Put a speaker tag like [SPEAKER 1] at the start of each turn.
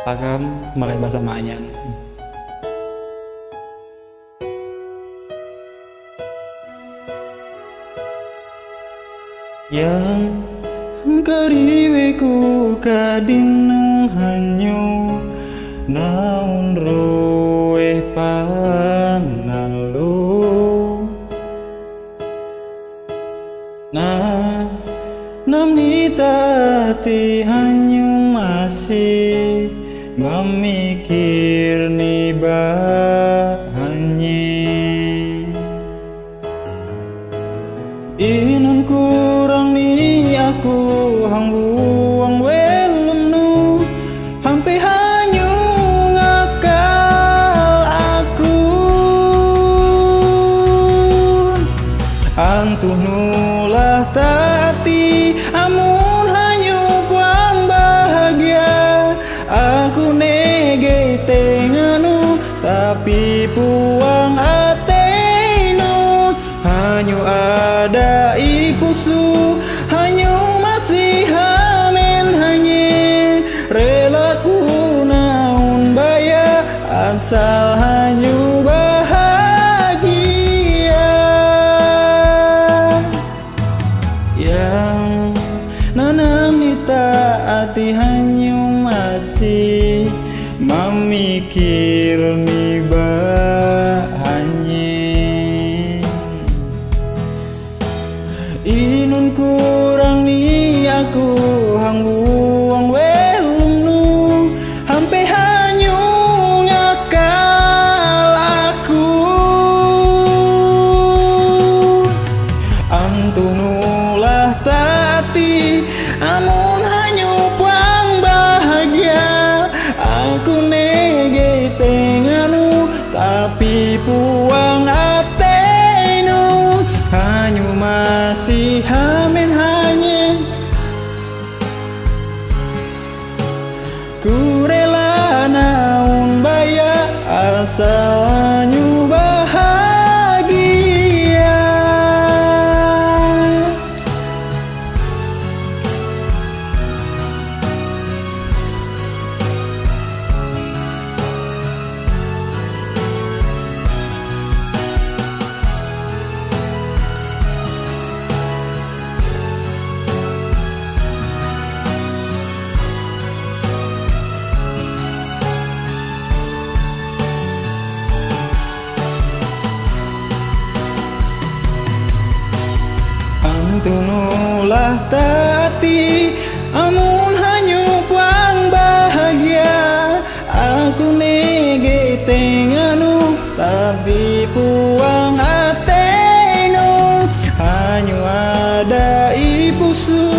[SPEAKER 1] takam makai bahasa mayan. Yang kariweku kadineng hanyu naun roeh pangalu nah namni tati hanyu masih memikir ni bahanye inon kurang ni aku hang buang welum nu hampe hanyu ngakal aku antuh nulah tati amun hanyu kuang bahagia aku nege tenganu tapi puang atenu hanyu ada ipusu hanyu masih hamen hanye rela ku naun baya asal hanyu bahagia yang nanam ni taati hanyu masih memikir ni bahanye inun kurang ni aku hang buang welum nu hampe hanyu ngakal aku antu nulah tati amun hanyu puang bahagia aku nege tenganu tapi puang atenu hanyu masih hamen hanye ku rela naun baya asal hanyu bahagia tunulah tati amun hanyu puang bahagia aku nege tenganu tapi puang atenu hanyu ada ipusu